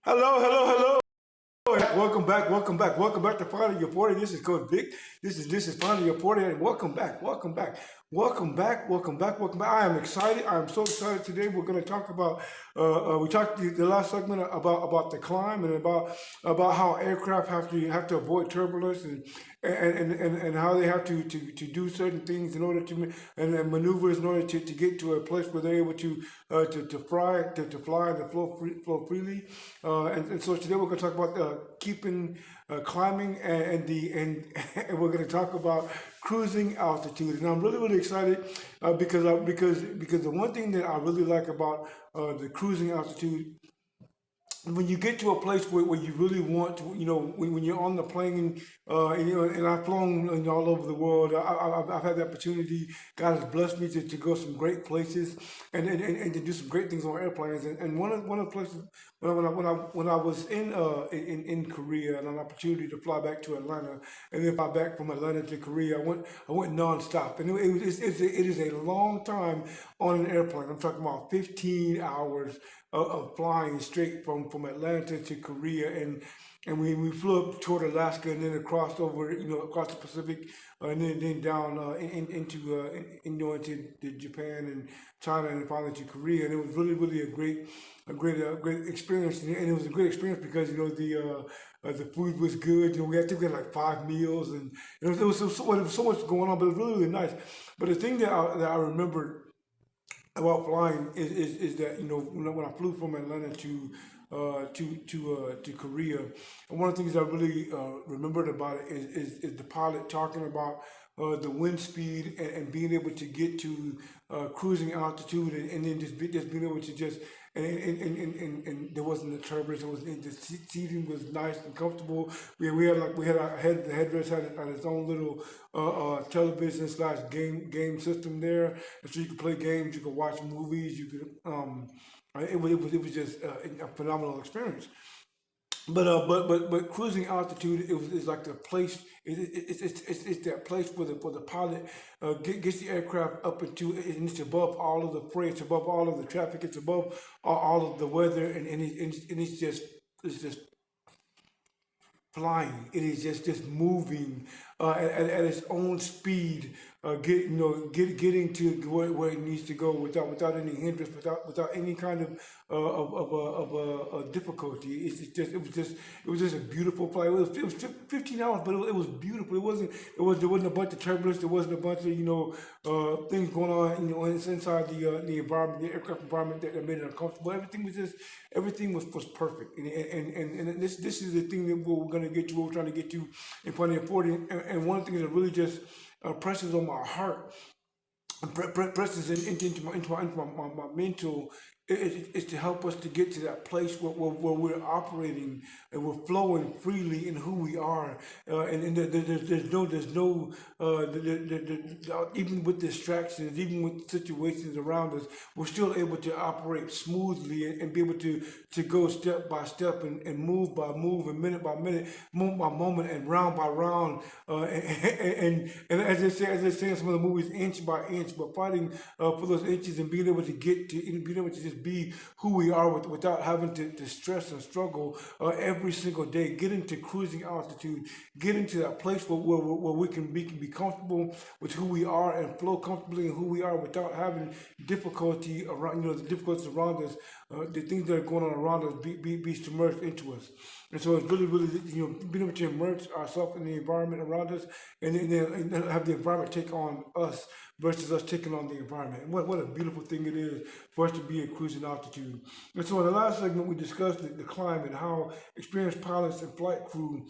Hello, hello, hello. Welcome back to Finally Your Party. This is Coach Vic. This is Finally Your Party, and welcome back. I am excited. I am so excited today. We're going to talk about. We talked the last segment about the climb and about how aircraft have to avoid turbulence and how they have to do certain things in order to and maneuvers in order to get to a place where they're able to fly and to flow freely. And so today we're going to talk about keeping climbing and we're going to talk about cruising altitude. And I'm really excited because the one thing that I really like about the cruising altitude, when you get to a place where you really want to, when you're on the plane, and I've flown all over the world. I've had the opportunity. God has blessed me to go some great places and to do some great things on airplanes. And one of the places when I was in Korea and an opportunity to fly back to Atlanta and then fly back from Atlanta to Korea, I went nonstop, and it is a long time on an airplane. I'm talking about 15 hours of flying straight from Atlanta to Korea, and we flew up toward Alaska and then across over, across the Pacific, and then down into Japan and China and finally to Korea. And it was really a great experience. And it was a great experience because the food was good. We had like 5 meals, and there was so much going on, but it was really nice. But the thing that I remembered about flying is that when I flew from Atlanta to Korea, and one of the things I really remembered about it is the pilot talking about the wind speed and being able to get to cruising altitude, and then just being able to just and there wasn't the turbulence. It was the seating was nice and comfortable. The headrest had its own little television slash game system there, and so you could play games, you could watch movies, you could it was just a phenomenal experience. But cruising altitude is like the place. It's that place where the pilot gets the aircraft up into, and it's above all of the freight, it's above all of the traffic, it's above all of the weather, and it's just flying. It is just moving at its own speed, getting to where it needs to go without any hindrance, without any kind of difficulty. It was just a beautiful flight. It was 15 hours, but it was beautiful. There wasn't a bunch of turbulence. There wasn't a bunch of things going on. Inside the environment, the aircraft environment that made it uncomfortable. Everything was perfect. And this is the thing that we're going to get to. We're trying to get to in front of 40. And one of the things that really just presses on my heart, presses into my mental, is to help us to get to that place where we're operating and we're flowing freely in who we are, and there's no even with distractions, even with situations around us, we're still able to operate smoothly and be able to go step by step and move by move and minute by minute, moment by moment, and round by round, and as they say in some of the movies, inch by inch, but fighting for those inches and being able to get to and being able to just be who we are without having to stress and struggle every single day, get into cruising altitude, get into that place where we can be comfortable with who we are and flow comfortably in who we are without having difficulty around, the difficulties around us, the things that are going on around us be submerged into us. And so it's really, being able to immerse ourselves in the environment around us, and then have the environment take on us versus us taking on the environment. And what a beautiful thing it is for us to be at cruising altitude. And so in the last segment, we discussed the climb and how experienced pilots and flight crew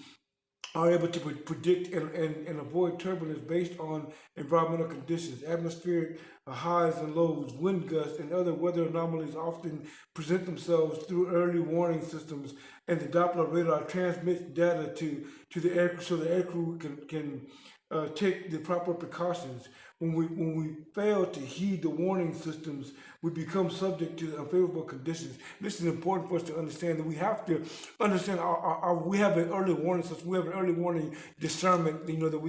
are able to predict and avoid turbulence based on environmental conditions. Atmospheric highs and lows, wind gusts, and other weather anomalies often present themselves through early warning systems, and the Doppler radar transmits data to the air so the aircrew can take the proper precautions. when we fail to heed the warning systems, we become subject to unfavorable conditions. This is important for us to understand that we have to understand we have an early warning system. We have an early warning discernment. That we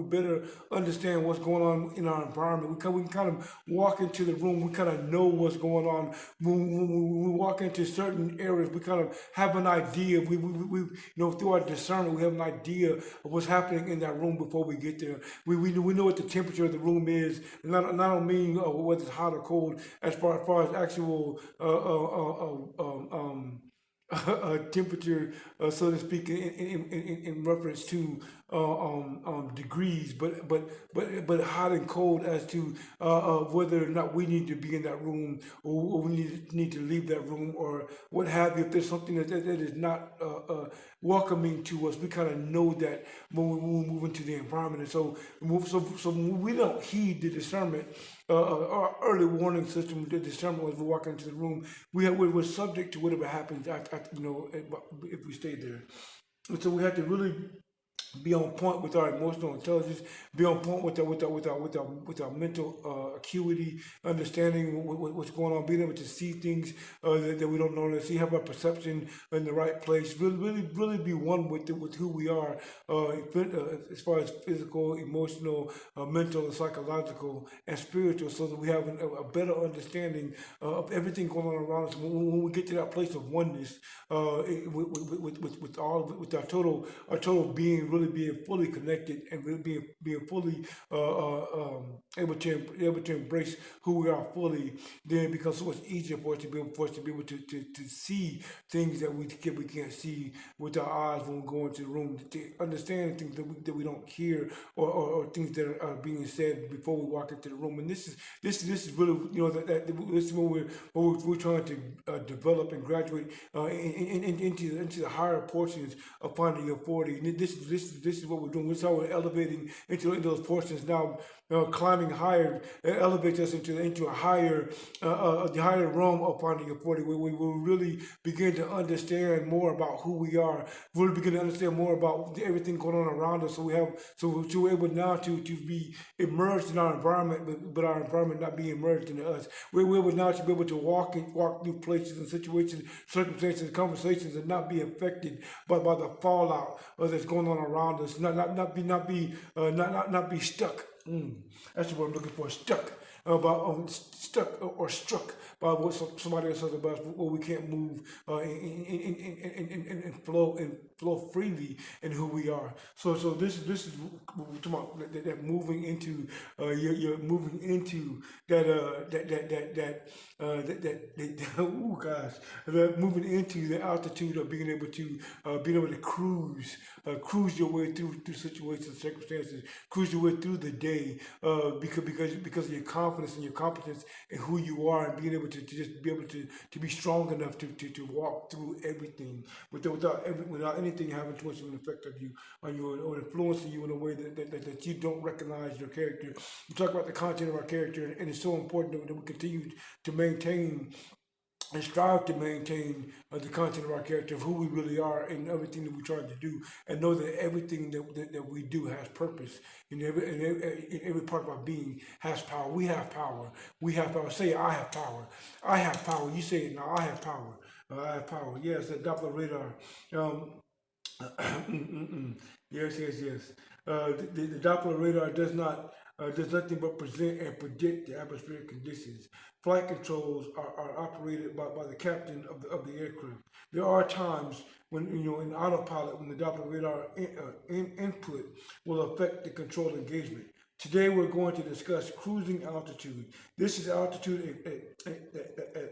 better understand what's going on in our environment. We can kind of walk into the room. We kind of know what's going on. When we walk into certain areas, we kind of have an idea. Through our discernment, we have an idea of what's happening in that room before we get there. We know what the temperature of the room is, and not only mean whether it's hot or cold, as far as actual temperature, so to speak, in reference to degrees, but hot and cold as to whether or not we need to be in that room, or we need to leave that room, or what have you. If there's something that is not welcoming to us, we kind of know that when we move into the environment. And so when we don't heed the discernment, our early warning system, the discernment as we walk into the room, we're subject to whatever happens if we stay there. And so we have to really be on point with our emotional intelligence, be on point with our mental acuity, understanding what's going on, being able to see things that we don't normally see, have our perception in the right place, really be one with who we are, as far as physical, emotional, mental, and psychological, and spiritual, so that we have a better understanding of everything going on around us. When we get to that place of oneness, with our total being, really being fully connected, and really being fully able to embrace who we are fully, then it becomes so much easier for us to be able to see things that we can't see with our eyes when we go into the room, to understand things that we don't hear, or things that are being said before we walk into the room. And this is really, this is what we're trying to develop and graduate into the higher portions of finding authority. And this is what we're doing. This is how we're elevating into those portions now. Climbing higher, elevates us into a higher, the higher realm of finding authority, where we will really begin to understand more about who we are. We'll begin to understand more about everything going on around us. So we're able now to be immersed in our environment, but our environment not be immersed into us. We're able now to be able to walk through places and situations, circumstances, conversations, and not be affected by the fallout that's going on around us. Not be stuck. That's what I'm looking for. Stuck or struck by what somebody else says about us, where we can't move and flow freely in who we are. So this is what we're talking about, that moving into you're moving into that oh gosh, that moving into the altitude of being able to cruise your way through situations, circumstances, cruise your way through the day, because of your confidence and your competence in who you are, and being able to just be able to be strong enough to walk through everything without anything having too much of an effect on you, or influencing you in a way that you don't recognize your character. We talk about the content of our character, and it's so important that we continue to maintain and strive to maintain the content of our character, of who we really are, and everything that we try to do, and know that everything that we do has purpose, and every part of our being has power. We have power. We have power. Say, I have power. I have power. You say it now. I have power. I have power. Yes, the Doppler radar. Yes. The Doppler radar does nothing but present and predict the atmospheric conditions. Flight controls are operated by the captain of the aircraft. There are times when, in autopilot, when the Doppler radar input will affect the control engagement. Today we're going to discuss cruising altitude. This is altitude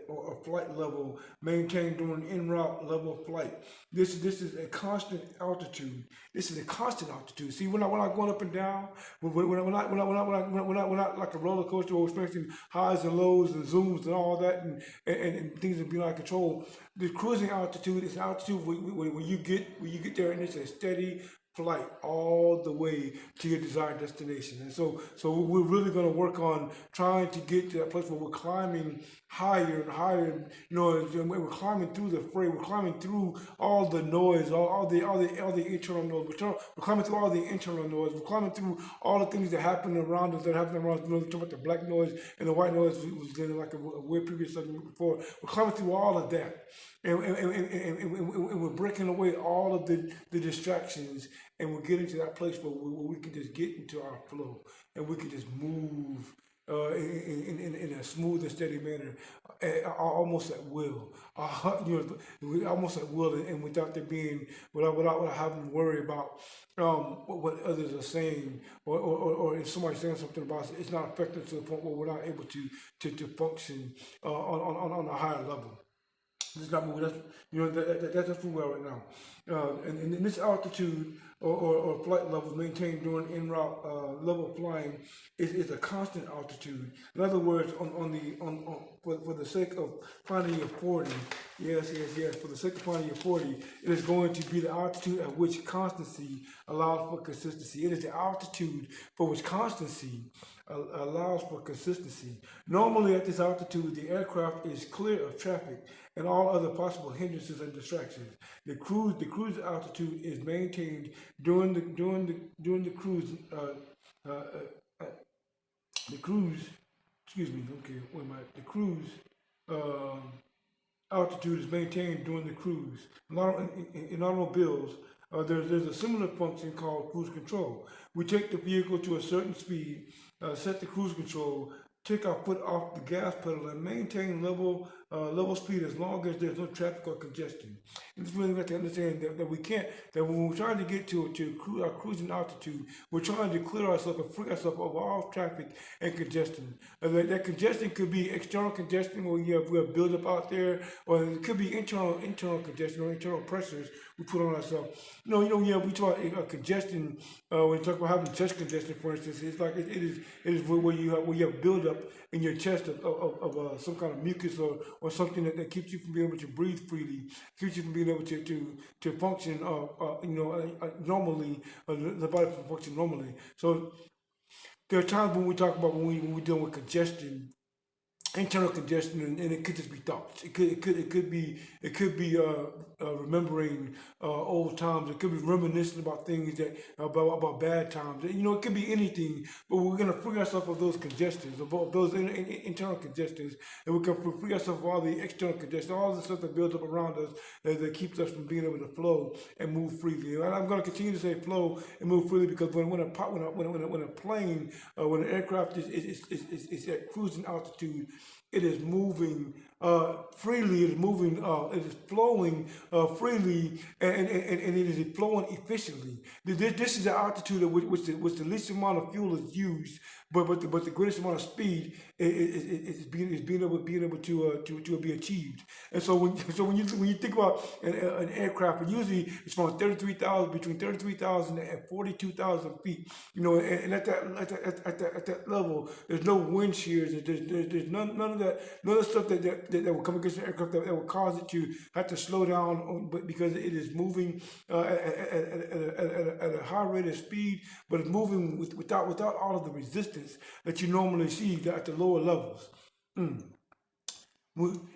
or flight level maintained during en route level flight. This is a constant altitude. This is a constant altitude. See, we're not going up and down. We're not like a roller coaster, where we're experiencing highs and lows and zooms and all that, and things are beyond control. The cruising altitude is altitude where you get there, and it's a steady flight all the way to your desired destination. And so we're really going to work on trying to get to that place where we're climbing higher and higher. We're climbing through the fray. We're climbing through all the noise, all the internal noise. We're climbing through all the internal noise. We're climbing through all the things that happen around us. That happen around us. We're talking about the black noise and the white noise. Was in like a weird previous segment before. We're climbing through all of that. And we're breaking away all of the distractions, and we're getting to that place where we can just get into our flow, and we can just move in a smooth and steady manner, almost at will, almost at will, and without there being, without having to worry about what others are saying, or if somebody's saying something about us, it's not affecting us to the point where we're not able to function on a higher level. It's not moving. That's where we are right now. And this altitude or flight level maintained during en route level flying is a constant altitude. In other words, for the sake of finding your 40, yes, for the sake of finding your 40, it is going to be the altitude at which constancy allows for consistency. It is the altitude for which constancy allows for consistency. Normally at this altitude, the aircraft is clear of traffic and all other possible hindrances and distractions. The cruise altitude is maintained during the cruise. The cruise, excuse me. Okay, wait a minute. The cruise altitude is maintained during the cruise. In automobiles, there's a similar function called cruise control. We take the vehicle to a certain speed, set the cruise control, take our foot off the gas pedal, and maintain level speed as long as there's no traffic or congestion. And it's really got to understand that we can't, that when we're trying to get to our cruising altitude, we're trying to clear ourselves and free ourselves of all traffic and congestion. That congestion could be external congestion where we have buildup out there, or it could be internal congestion or internal pressures we put on ourselves. We talk about congestion when you talk about having chest congestion, for instance. It's like it is where you have buildup in your chest of some kind of mucus or something that keeps you from being able to breathe freely, keeps you from being able to function normally, the body can function normally. So there are times when we talk about when we deal with congestion, internal congestion, and it could just be thoughts. It could be remembering old times. It could be reminiscing about things about bad times. It could be anything. But we're gonna free ourselves of those congestions, of those internal congestions, and we can free ourselves of all the external congestion, all the stuff that builds up around us that keeps us from being able to flow and move freely. And I'm gonna continue to say flow and move freely because when a plane, when an aircraft is at cruising altitude, it is moving freely, it is flowing freely, and it is flowing efficiently. This is the altitude at which the least amount of fuel is used, but the greatest amount of speed is being able to be achieved. And so when you think about an aircraft, usually it's from between 33,000 and 42,000 feet. And at that level, there's no wind shears. There's none of that stuff that will come against the aircraft that will cause it to have to slow down, but because it is moving at a high rate of speed, but it's moving without all of the resistance that you normally see at the lower levels.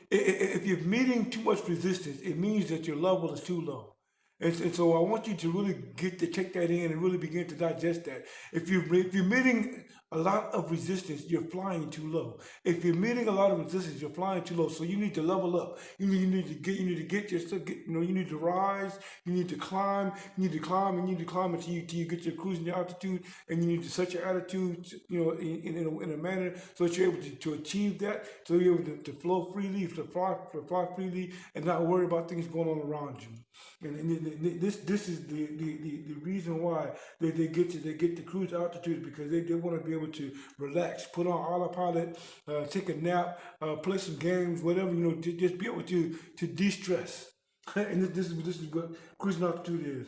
If you're meeting too much resistance, it means that your level is too low. And so I want you to really take that in and really begin to digest that. If you're meeting a lot of resistance, you're flying too low. If you're meeting a lot of resistance, you're flying too low. So you need to level up. You need to rise. You need to climb. You need to climb until you get your cruising altitude, and you need to set your attitude, in a manner so that you're able to achieve that. So you're able to flow freely, to fly freely, and not worry about things going on around you. And this is the reason why they get the cruise altitude, because they want to be able to relax, put on autopilot, take a nap, play some games, whatever, just be able to de-stress. And this is what cruising altitude is.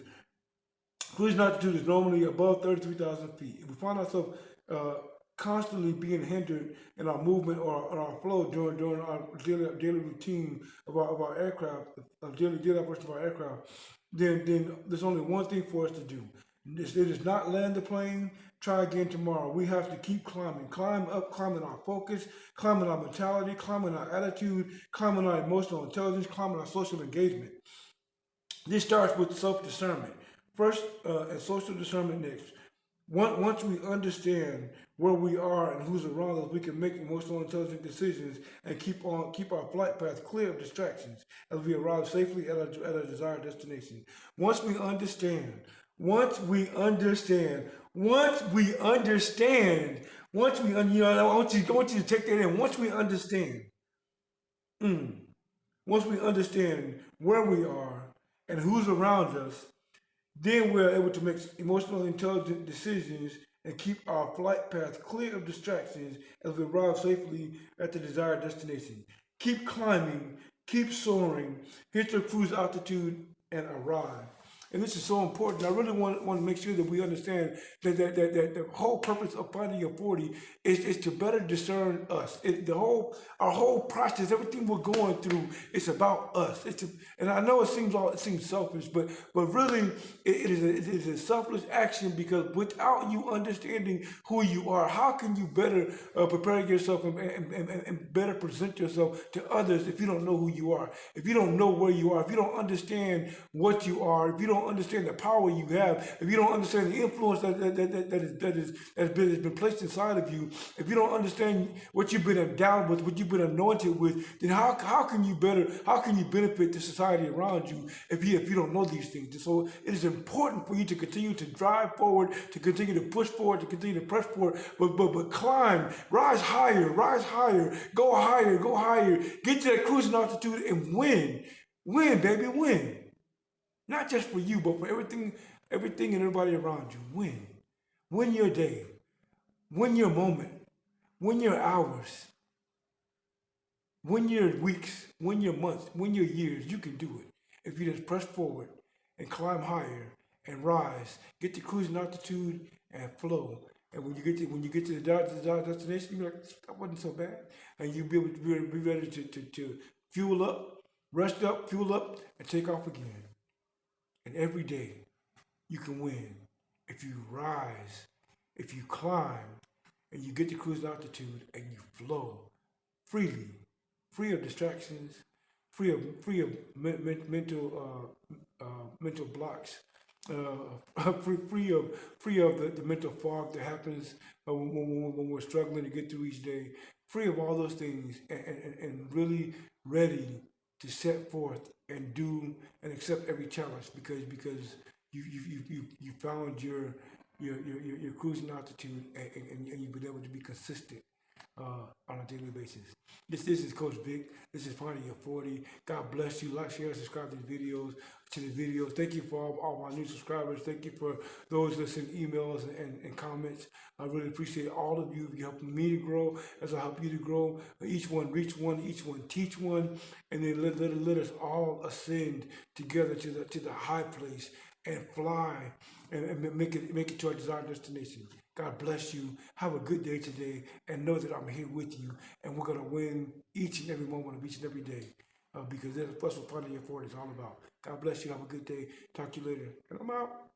Cruising altitude is normally above 33,000 feet. If we find ourselves constantly being hindered in our movement or our flow during our daily routine of our aircraft, daily operation of our aircraft, then there's only one thing for us to do. It is not land the plane. Try again tomorrow. We have to keep climbing, climb up, climbing our focus, climbing our mentality, climbing our attitude, climbing our emotional intelligence, climbing our social engagement. This starts with self-discernment first, and social discernment next. Once we understand where we are and who's around us, we can make emotional intelligent decisions and keep our flight path clear of distractions as we arrive safely at our desired destination. Once we understand, once we understand, once we understand, I want you to take that in. Once we understand where we are and who's around us, then we're able to make emotional intelligent decisions and keep our flight path clear of distractions as we arrive safely at the desired destination. Keep climbing, keep soaring, hit your cruise altitude, and arrive. And this is so important. I really want to make sure that we understand that the whole purpose of finding your 40 is to better discern us. Our whole process, everything we're going through, it's about us. And I know it seems selfish, but really it is a selfless action, because without you understanding who you are, how can you better prepare yourself and better present yourself to others if you don't know who you are, if you don't know where you are, if you don't understand what you are, if you don't understand the power you have, if you don't understand the influence has been placed inside of you, if you don't understand what you've been endowed with, what you've been anointed with, then how can you benefit the society around you if you don't know these things? And so it is important for you to continue to drive forward, to continue to push forward, to continue to press forward, but climb, rise higher, go higher, get to that cruising altitude and win, baby, win. Not just for you, but for everything and everybody around you. Win your day, win your moment, win your hours, win your weeks, win your months, win your years. You can do it if you just press forward and climb higher and rise, get to cruising altitude and flow. And when you get to the desired destination, you're like, that wasn't so bad, and you'll be able to be ready to fuel up, rest up, fuel up, and take off again. And every day you can win if you rise, if you climb, and you get to cruise altitude and you flow freely, free of distractions, free of mental blocks, free of the mental fog that happens when we're struggling to get through each day, free of all those things, and really ready to set forth and do and accept every challenge, because you found your cruising altitude, and you've been able to be consistent on a daily basis. This is Coach Vic. This is Finding Your 40. God bless you. Like, share, subscribe to the videos. Thank you for all my new subscribers. Thank you for those that send emails and comments. I really appreciate all of you. You're helping me to grow as I help you to grow. Each one reach one, each one teach one, and then let us all ascend together to the high place and fly and make it to our desired destination. God bless you. Have a good day today, and know that I'm here with you, and we're going to win each and every moment of each and every day, because that's what Finding Your 40 is all about. God bless you. Have a good day. Talk to you later. And I'm out.